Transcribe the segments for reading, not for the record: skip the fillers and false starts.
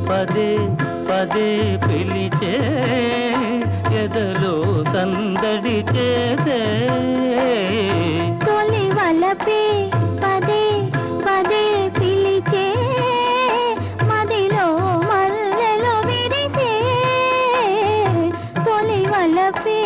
పదే పదే పిలిచే ఎదలో సందడి చేసే తొలి వలపే పదే పదే పిలిచే మదిలో మల్లెలు విరిసే తొలి వలపే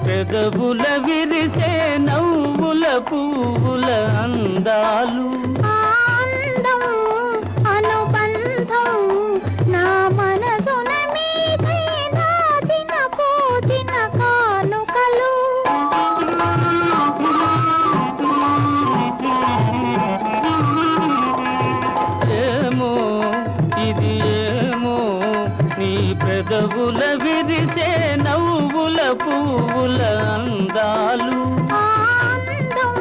పెదవుల విరిసే నవ్వుల పువ్వుల అందాలు ఆనందం అనుబంధం నా మనసున మీదే నాదిన పోదిన కానుకలు ఏమో ఇది ఏమో నీ పెదవుల విరిసే నవ్వుల పువ్వుల అందాలు ఆనందం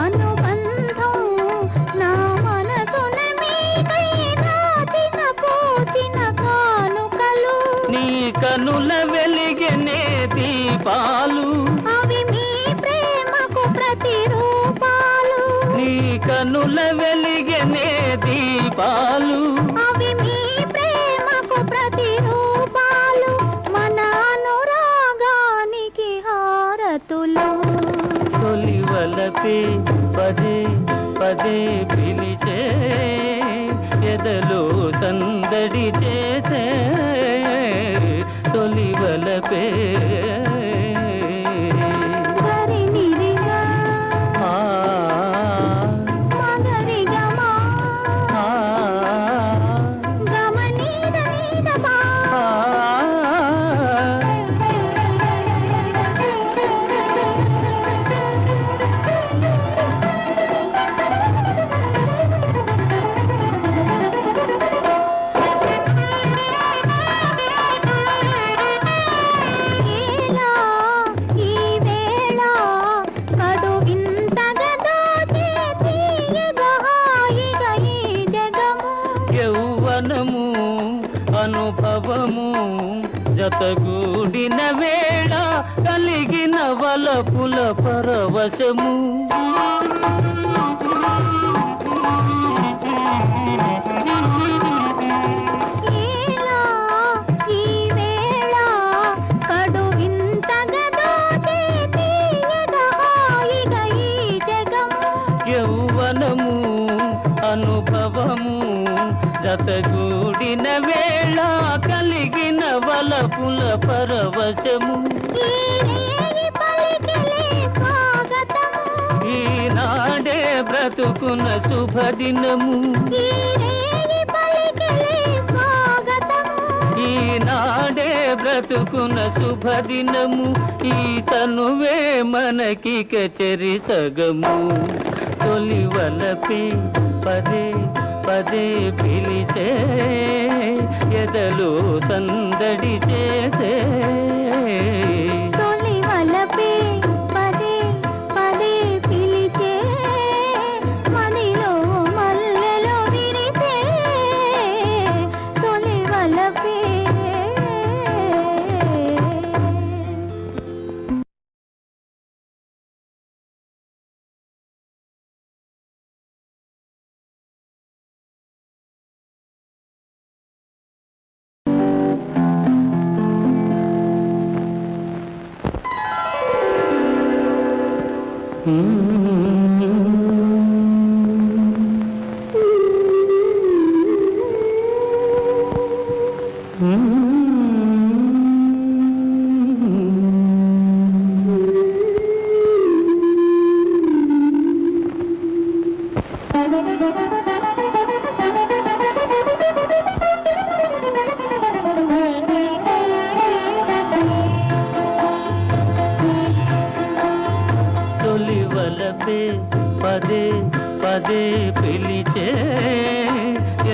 అనుబంధం నా మనసున మీదే నాదిన పోదిన కానుకలు నీ కనుల వెలిగెనే దీపాలు అవి మీ ప్రేమకు ప్రతిరూపాలు నీ కనుల వెలిగెనే దీపాలు అవి మీ ప్రేమకు ప్రతిరూపాలు మన అనురాగానికి హారతులు తొలి వలపే పదే పదే పిలిచే ఎదలో సందడి చేసే తొలి వలపే గరినిరిగా మగరిగమా గమనీద నీదమా యౌవనము అనుభవము జతగూడిన వేళ కలిగిన వలపుల పరవశము యౌవనము అనుభవము జతగూడిన వేళ కలిగిన వలపుల పరవశము ఈనాడే బ్రతుకున్న శుభదినము ఈనాడే బ్రతుకున్న శుభదినము ఈ తనువే మనకిక చెరి సగము తొలి వలపే పదే పదే పిలిచే ఎదలో సందడి చేసే తొలి వలపే పదే పదే పిలిచే మదిలో మల్లెలు విరిసే తొలి వలపే పదే పిలిచే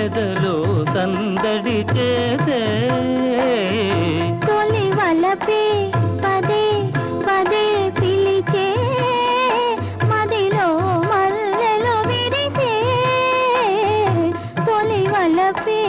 ఎదలో సందడి చేసే తొలి వలపే పదే పదే పిలిచే మదిలో మల్లెలు విరిసే తొలి వలపే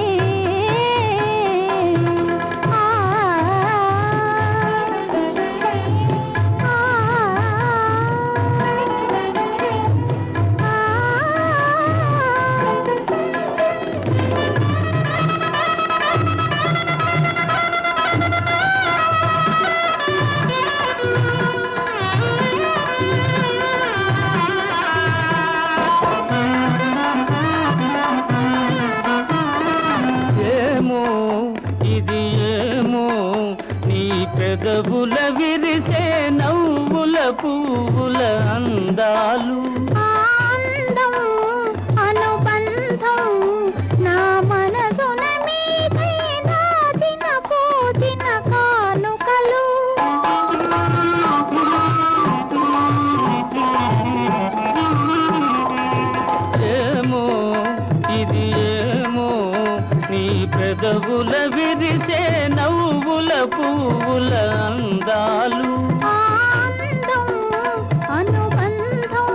పెదవుల విరిసే నవ్వుల పువ్వుల అందాలు ఆనందం అనుబంధం నా మనసున మీదై నాటిన పోచిన కానుకలు ఏమో ఇది ఏమో నీ పెదవుల విరిసే నవ్వుల పువ్వుల అందాలు ఆనందం అనుబంధం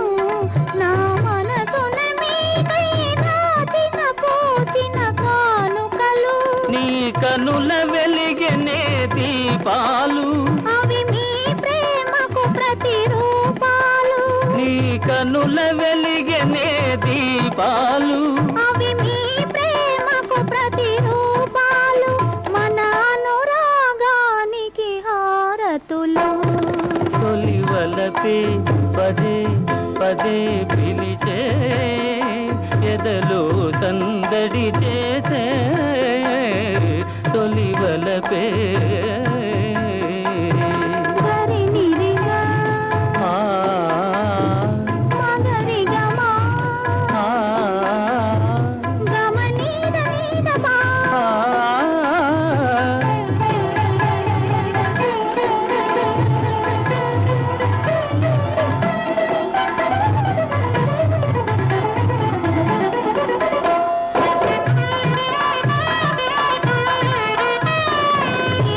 నా మనసున మీదై నాటిన పోచిన కానుకలు నీ కనుల వెలిగెనే దీపాలు అవి మీ ప్రేమకు ప్రతిరూపాలు నీ కనుల వెలిగెనే దీపాలు అవి మీ ప్రేమకు ప్రతిరూపాలు మన అనురాగానికి హారతులు తొలి వలపే పదే పదే పిలిచే ఎదలో సందడి చేసే తొలి వలపే గరినిరిగా మగరిగమా గమనీద నీదమా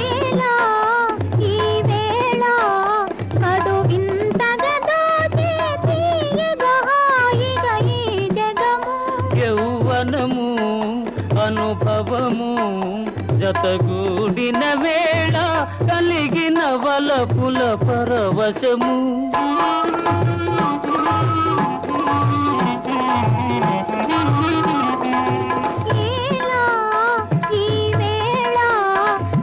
ఏలా ఈ వేళ కడు వింతగా దోచే తీయగా హాయిగా ఈ జగము యౌవనము అనుభవము జతగూడిన వేళ కలిగిన వలపుల పరవశము ఏలా ఈ వేళ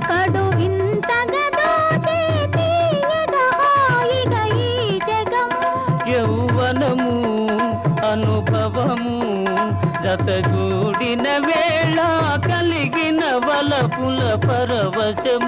కడు వింతగా దోచే తీయగా హాయిగా ఈ జగము యౌవనము అనుభవము జతగూడిన వేళ కలిగిన వలపుల పరవశము